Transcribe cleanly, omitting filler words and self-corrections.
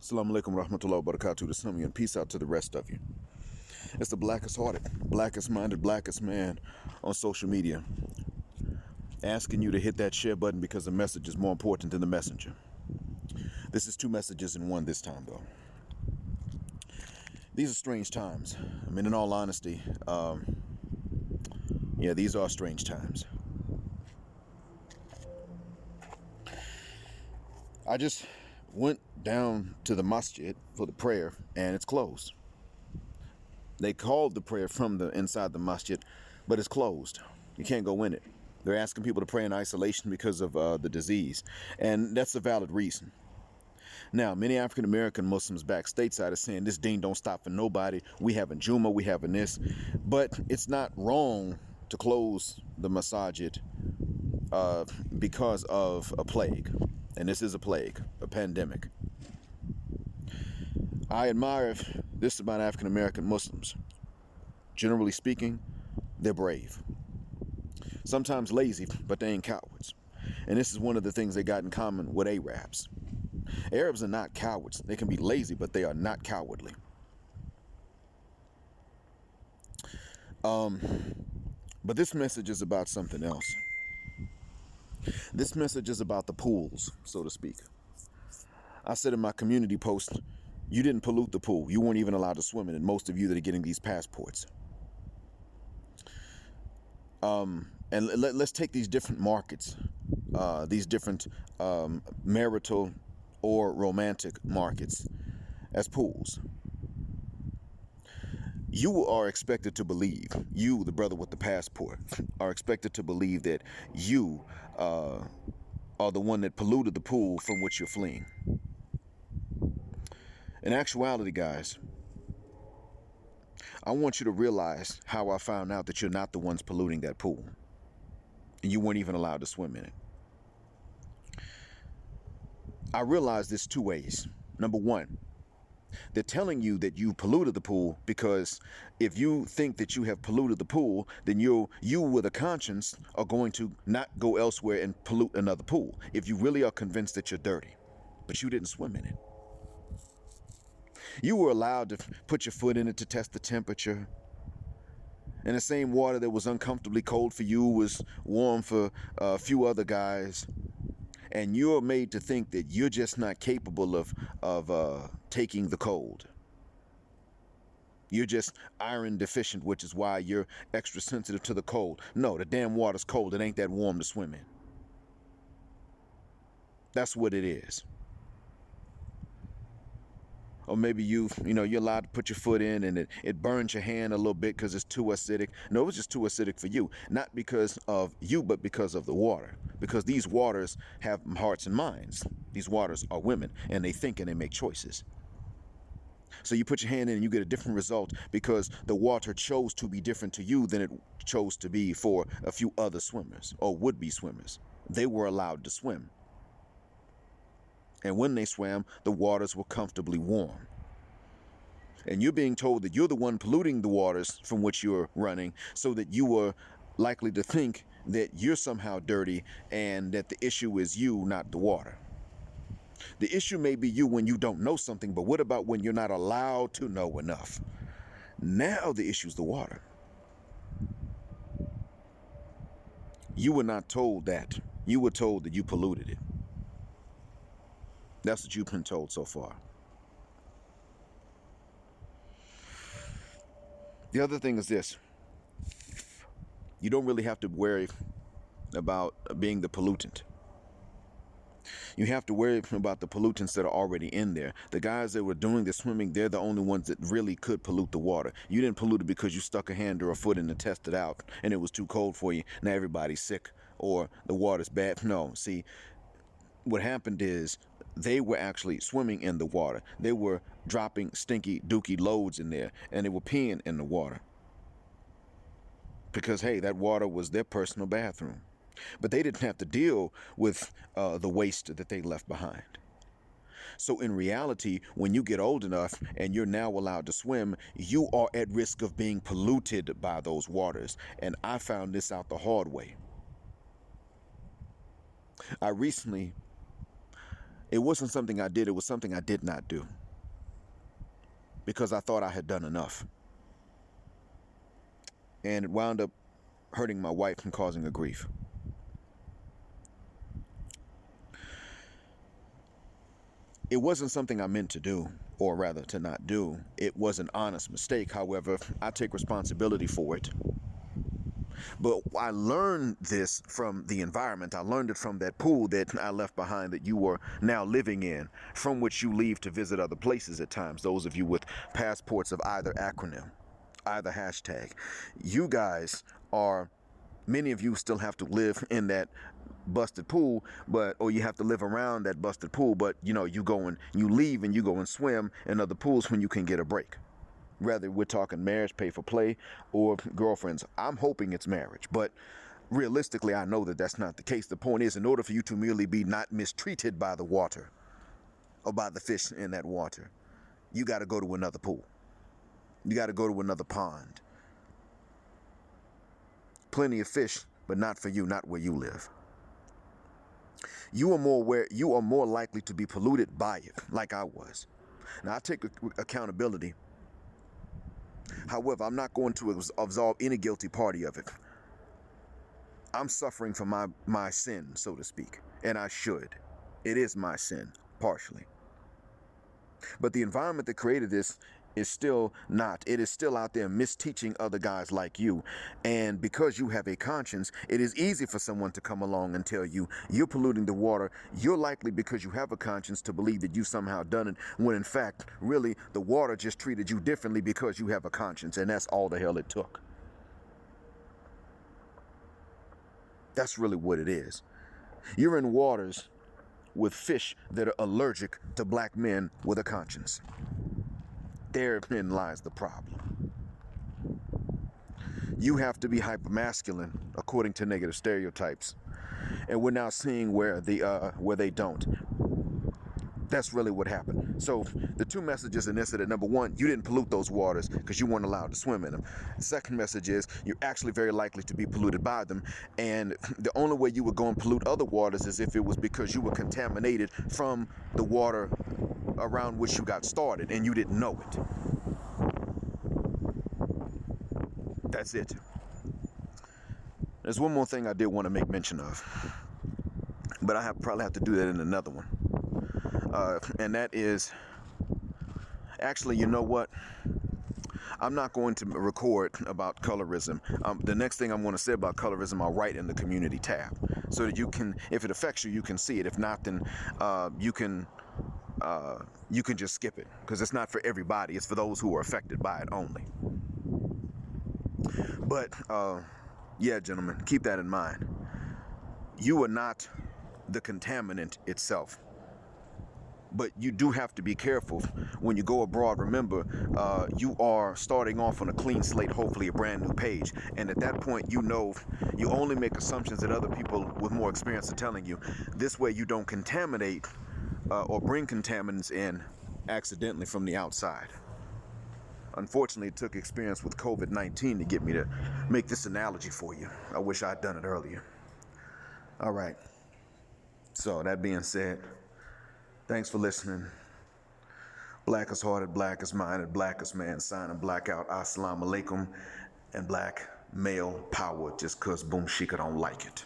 Assalamu alaikum rahmatullahi wa barakatuh to some of you, and peace out to the rest of you. It's the blackest hearted, blackest minded, blackest man on social media, asking you to hit that share button because the message is more important than the messenger. This is two messages in one this time, though. These are strange times. I mean, in all honesty, these are strange times. I just went down to the Masjid for the prayer, and it's closed. They called the prayer from the inside the Masjid, but it's closed. You can't go in it. They're asking people to pray in isolation because of the disease, and that's a valid reason. Now, many African American Muslims back stateside are saying this deen don't stop for nobody. We having Juma, we having this, but it's not wrong to close the Masjid because of a plague, and this is a plague, a pandemic. I admire this about African American Muslims. Generally speaking, they're brave. Sometimes lazy, but they ain't cowards. And this is one of the things they got in common with Arabs. Arabs are not cowards. They can be lazy, but they are not cowardly. But this message is about something else. This message is about the pools, so to speak. I said in my community post, you didn't pollute the pool. You weren't even allowed to swim in it. Most of you that are getting these passports. And let's take these different markets, these different marital or romantic markets as pools. You are expected to believe, you, the brother with the passport, are expected to believe that you are the one that polluted the pool from which you're fleeing. In actuality, guys, I want you to realize how I found out that you're not the ones polluting that pool. And you weren't even allowed to swim in it. I realized this two ways. Number one, they're telling you that you polluted the pool because if you think that you have polluted the pool, then you with a conscience are going to not go elsewhere and pollute another pool if you really are convinced that you're dirty, but you didn't swim in it. You were allowed to put your foot in it to test the temperature. And the same water that was uncomfortably cold for you was warm for a few other guys. And you're made to think that you're just not capable of taking the cold. You're just iron deficient, which is why you're extra sensitive to the cold. No, the damn water's cold. It ain't that warm to swim in. That's what it is. Or maybe you're allowed to put your foot in and it burns your hand a little bit because it's too acidic. No, it was just too acidic for you. Not because of you, but because of the water. Because these waters have hearts and minds. These waters are women, and they think and they make choices. So you put your hand in and you get a different result because the water chose to be different to you than it chose to be for a few other swimmers or would-be swimmers. They were allowed to swim. And when they swam, the waters were comfortably warm. And you're being told that you're the one polluting the waters from which you're running, so that you were likely to think that you're somehow dirty and that the issue is you, not the water. The issue may be you when you don't know something, but what about when you're not allowed to know enough? Now the issue's the water. You were not told that. You were told that you polluted it. That's what you've been told so far. The other thing is this. You don't really have to worry about being the pollutant. You have to worry about the pollutants that are already in there. The guys that were doing the swimming, they're the only ones that really could pollute the water. You didn't pollute it because you stuck a hand or a foot in to test it out and it was too cold for you. Now everybody's sick or the water's bad. No, see, what happened is they were actually swimming in the water. They were dropping stinky dookie loads in there, and they were peeing in the water. Because, hey, that water was their personal bathroom. But they didn't have to deal with the waste that they left behind. So in reality, when you get old enough and you're now allowed to swim, you are at risk of being polluted by those waters. And I found this out the hard way. I recently It wasn't something I did, it was something I did not do because I thought I had done enough. And it wound up hurting my wife and causing her grief. It wasn't something I meant to do, or rather to not do. It was an honest mistake. However, I take responsibility for it. But I learned this from the environment. I learned it from that pool that I left behind that you were now living in, from which you leave to visit other places at times. Those of you with passports of either acronym, either hashtag. You guys are, many of you still have to live in that busted pool, or you have to live around that busted pool, but you go and you leave and you go and swim in other pools when you can get a break. Whether we're talking marriage, pay for play, or girlfriends. I'm hoping it's marriage, but realistically, I know that that's not the case. The point is, in order for you to merely be not mistreated by the water or by the fish in that water, you got to go to another pool. You got to go to another pond. Plenty of fish, but not for you, not where you live. You are more likely to be polluted by it, like I was. Now, I take accountability. However, I'm not going to absolve any guilty party of it. I'm suffering for my sin, so to speak, and I should. It is my sin, partially. But the environment that created this is still not. It is still out there misteaching other guys like you. And because you have a conscience, it is easy for someone to come along and tell you you're polluting the water. You're likely, because you have a conscience, to believe that you somehow done it, when in fact, really, the water just treated you differently because you have a conscience, and that's all the hell it took. That's really what it is. You're in waters with fish that are allergic to black men with a conscience. Therein lies the problem. You have to be hypermasculine according to negative stereotypes, and we're now seeing where they don't. That's really what happened. So the two messages in this are that, number one, you didn't pollute those waters because you weren't allowed to swim in them. The second message is you're actually very likely to be polluted by them, and the only way you would go and pollute other waters is if it was because you were contaminated from the water around which you got started and you didn't know it. That's it. There's one more thing I did want to make mention of, but I probably have to do that in another one. And that is, actually, you know what? I'm not going to record about colorism. The next thing I'm going to say about colorism, I'll write in the community tab, so that you can, if it affects you, you can see it. If not, then you can just skip it, because it's not for everybody. It's for those who are affected by it only. But yeah, gentlemen, keep that in mind. You are not the contaminant itself. But you do have to be careful when you go abroad. Remember, you are starting off on a clean slate, hopefully a brand new page. And at that point, you only make assumptions that other people with more experience are telling you. This way you don't contaminate or bring contaminants in accidentally from the outside. Unfortunately, it took experience with COVID-19 to get me to make this analogy for you. I wish I'd done it earlier. All right. So that being said, thanks for listening. Blackest hearted, blackest minded, blackest man signing blackout. Assalamu alaikum. And black male power, just cause Boom Shika don't like it.